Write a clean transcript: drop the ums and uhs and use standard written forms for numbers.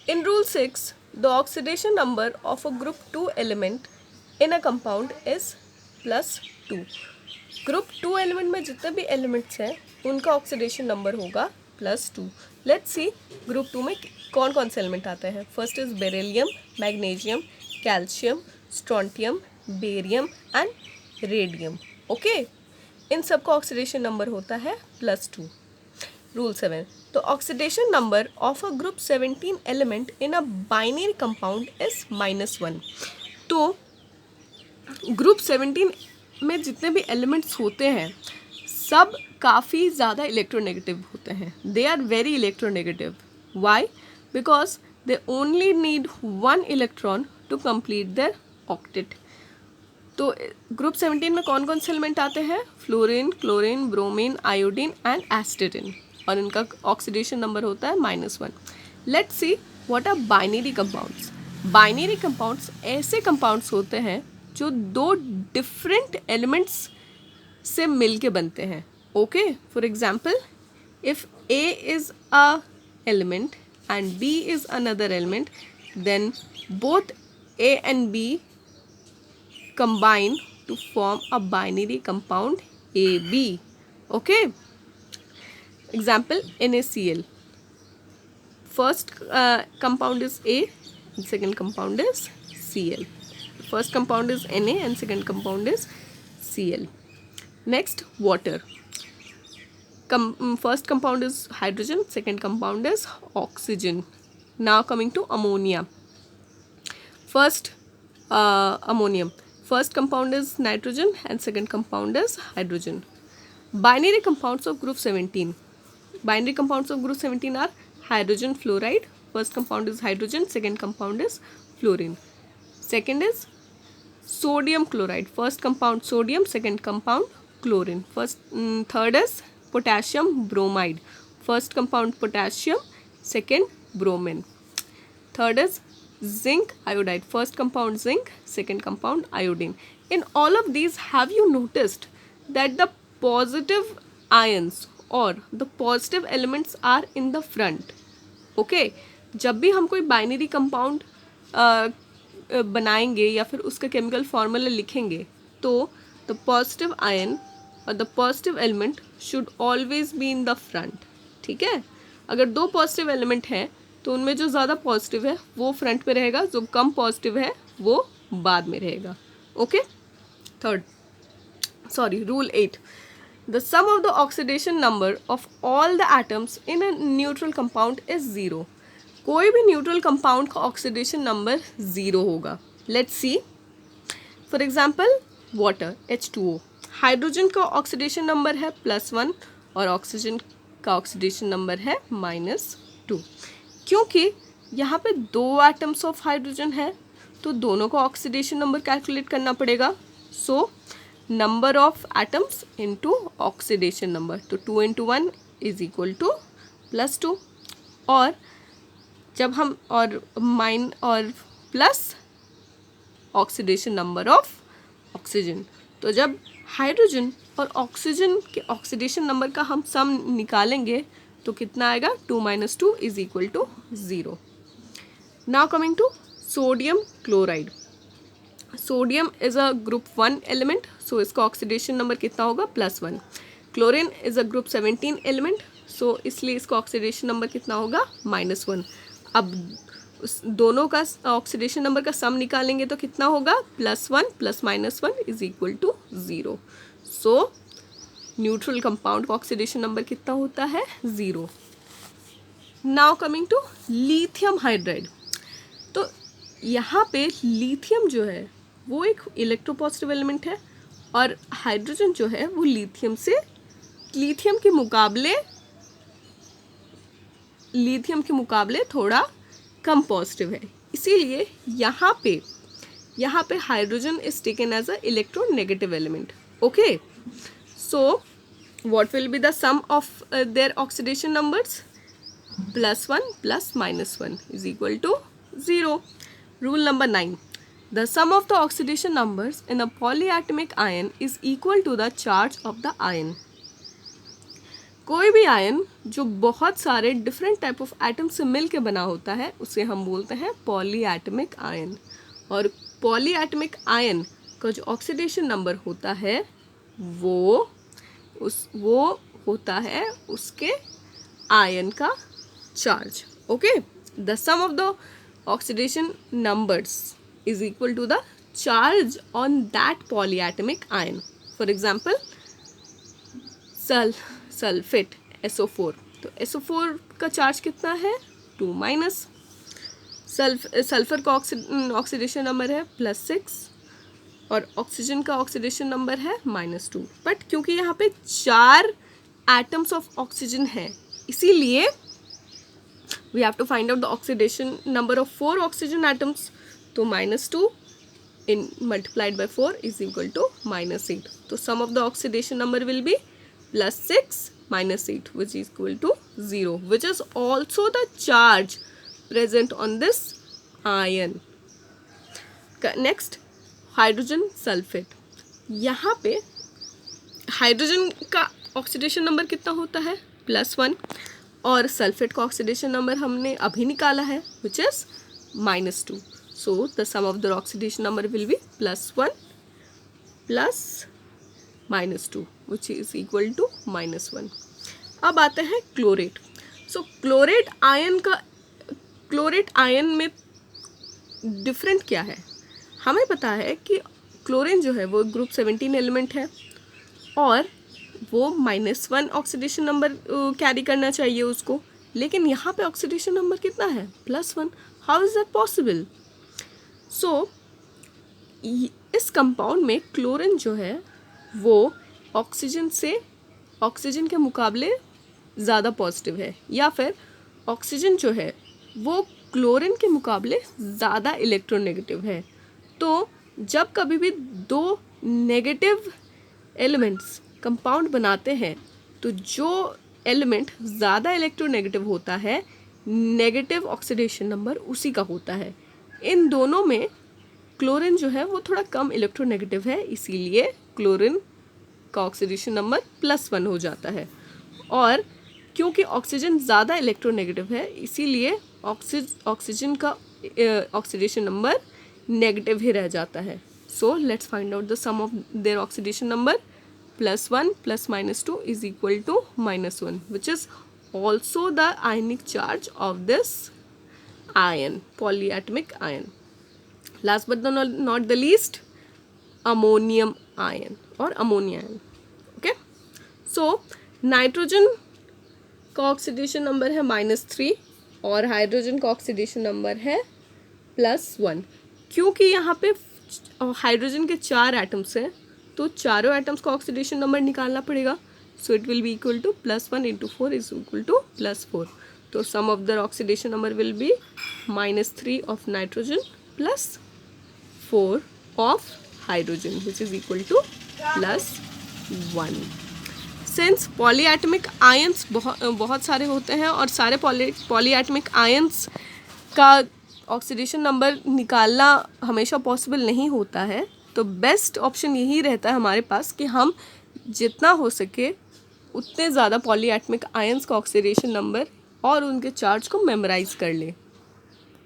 In rule 6, the oxidation number of a group 2 element in a compound is +2. Group 2 element में जितने भी elements हैं उनका oxidation number होगा +2. लेट्स सी ग्रुप 2 में कौन कौन से एलिमेंट आते हैं. First is beryllium, magnesium, calcium, strontium, barium and radium. Okay, इन सब का ऑक्सीडेशन नंबर होता है +2. Rule 7, the oxidation number of a group 17 element in a binary compound is -1. तो ग्रुप 17 में जितने भी एलिमेंट्स होते हैं सब काफ़ी ज़्यादा इलेक्ट्रोनेगेटिव होते हैं. They are very electronegative. Why? Because they only need 1 electron to complete their octet. तो ग्रुप 17 में कौन कौन से एलिमेंट आते हैं? Fluorine, chlorine, bromine, iodine and astatine. और इनका ऑक्सीडेशन नंबर होता है -1. Let's see what are binary compounds. Binary compounds ऐसे कंपाउंड्स होते हैं जो दो डिफरेंट एलिमेंट्स से मिल के बनते हैं. Okay, for example if A is a element and B is another element, then both A and B combine to form a binary compound AB. Okay, example NaCl. First compound is A and second compound is Cl. First compound is Na and second compound is Cl. Next, water. First compound is hydrogen, second compound is oxygen. Now coming to ammonia. First ammonium. First compound is nitrogen and second compound is hydrogen. Binary compounds of group 17. Binary compounds of group 17 are hydrogen fluoride. First compound is hydrogen, second compound is fluorine. Second is sodium chloride. First compound sodium, second compound chlorine. Third is potassium bromide. First compound potassium, second bromine. Third is zinc iodide. First compound zinc, second compound iodine. In all of these, have you noticed that the positive ions or the positive elements are in the front? Okay, जब भी हम कोई binary compound बनाएंगे या फिर उसका chemical formula लिखेंगे तो द पॉजिटिव आयन और the positive element should always be in the front. ठीक है, अगर दो पॉजिटिव एलिमेंट हैं तो उनमें जो ज़्यादा पॉजिटिव है वो फ्रंट पे रहेगा, जो कम पॉजिटिव है वो बाद में रहेगा. Okay, rule 8, the sum of the oxidation number of all the atoms in a neutral compound is 0. कोई भी न्यूट्रल कंपाउंड का ऑक्सीडेशन नंबर 0 होगा. Let's see for example water H2O. Hydrogen का ऑक्सीडेशन नंबर है +1 और ऑक्सीजन का oxidation number है -2. क्योंकि यहाँ पे 2 एटम्स ऑफ हाइड्रोजन है तो दोनों का ऑक्सीडेशन नंबर कैलकुलेट करना पड़ेगा. So number of atoms into oxidation number, तो 2 into 1 इज इक्वल टू +2. और जब हम और plus oxidation number of oxygen, तो जब हाइड्रोजन और ऑक्सीजन के ऑक्सीडेशन नंबर का हम सम निकालेंगे तो कितना आएगा? 2 - 2 is equal to 0. Now coming to sodium chloride. Sodium is a group 1 element, so इसका ऑक्सीडेशन नंबर कितना होगा? +1. Chlorine is a group 17 element, so इसलिए इसका ऑक्सीडेशन नंबर कितना होगा? -1. अब उस दोनों का ऑक्सीडेशन नंबर का सम निकालेंगे तो कितना होगा? +1 + -1 is equal to 0. So neutral compound का ऑक्सीडेशन नंबर कितना होता है? 0. Now coming to lithium hydride. तो यहाँ पे लिथियम जो है वो एक इलेक्ट्रोपॉजिटिव एलिमेंट है और हाइड्रोजन जो है वो लिथियम के मुकाबले थोड़ा कम पॉजिटिव है. इसीलिए यहाँ पे hydrogen is taken as a electronegative element. Okay, so what will be the sum of their oxidation numbers? +1 + -1 is equal to 0. Rule number 9, the sum of the oxidation numbers in a polyatomic ion is equal to the charge of the ion. कोई भी ion जो बहुत सारे different type of atom से मिल के बना होता है उसे हम बोलते हैं पॉलीएटमिक आयन। और पॉलीएटमिक आयन का जो ऑक्सीडेशन नंबर होता है वो होता है उसके आयन का charge. Okay, the sum of the oxidation numbers is equal to the charge on that polyatomic ion. For example sulphate SO4, तो SO4 का चार्ज कितना है 2-। सल्फर का ऑक्सीडेशन नंबर है +6 और ऑक्सीजन का ऑक्सीडेशन नंबर है -2। बट क्योंकि यहाँ पे 4 एटम्स ऑफ ऑक्सीजन है इसीलिए we have to find out the oxidation number of 4 oxygen atoms, तो -2 in multiplied by 4 is equal to -8. So sum of the oxidation number will be +6 -8, which is equal to 0, which is also the charge present on this ion. Next, hydrogen sulphate. यहाँ पे hydrogen का oxidation number कितना होता है +1 और sulphate का oxidation number हमने अभी निकाला है which is -2. So the sum of the oxidation number will be +1 plus -2, which is equal to -1. अब आते हैं क्लोरेट। सो क्लोरेट आयन में डिफरेंट क्या है? हमें पता है कि क्लोरीन जो है वो ग्रुप 17 एलिमेंट है और वो -1 ऑक्सीडेशन नंबर कैरी करना चाहिए उसको, लेकिन यहाँ पे ऑक्सीडेशन नंबर कितना है +1। How is that possible? So इस कंपाउंड में क्लोरीन जो है वो ऑक्सीजन के मुकाबले ज़्यादा पॉजिटिव है, या फिर ऑक्सीजन जो है वो क्लोरीन के मुकाबले ज़्यादा इलेक्ट्रोनेगेटिव है। तो जब कभी भी 2 नेगेटिव एलिमेंट्स कंपाउंड बनाते हैं तो जो एलिमेंट ज़्यादा इलेक्ट्रोनेगेटिव होता है नेगेटिव ऑक्सीडेशन नंबर उसी का होता है। इन दोनों में क्लोरीन जो है वो थोड़ा कम इलेक्ट्रोनेगेटिव है, इसीलिए क्लोरीन का ऑक्सीडेशन नंबर +1 हो जाता है। और क्योंकि ऑक्सीजन ज़्यादा इलेक्ट्रोनेगेटिव है इसीलिए ऑक्सीजन का ऑक्सीडेशन नंबर नेगेटिव ही रह जाता है। So let's find out the sum of their oxidation number. +1 + -2 is equal to -1, which is also the ionic charge of this ion, polyatomic ion. Last but not the least, ammonium ion or ammonia ion. Okay, so nitrogen का oxidation number है -3 और hydrogen का oxidation number है +1। क्योंकि यहाँ पे hydrogen के 4 atoms हैं तो चारों एटम्स का ऑक्सीडेशन नंबर निकालना पड़ेगा। So it will be equal to +1 × 4 is equal to +4। तो sum of the oxidation number will be -3 of nitrogen +4 of hydrogen which is equal to +1। Since polyatomic ions बहुत सारे होते हैं और सारे पॉलीएटमिक आयंस का ऑक्सीडेशन नंबर निकालना हमेशा पॉसिबल नहीं होता है, तो बेस्ट ऑप्शन यही रहता है हमारे पास कि हम जितना हो सके उतने ज़्यादा पॉलीएटमिक आयंस का ऑक्सीडेशन नंबर और उनके चार्ज को मेमोराइज कर लें।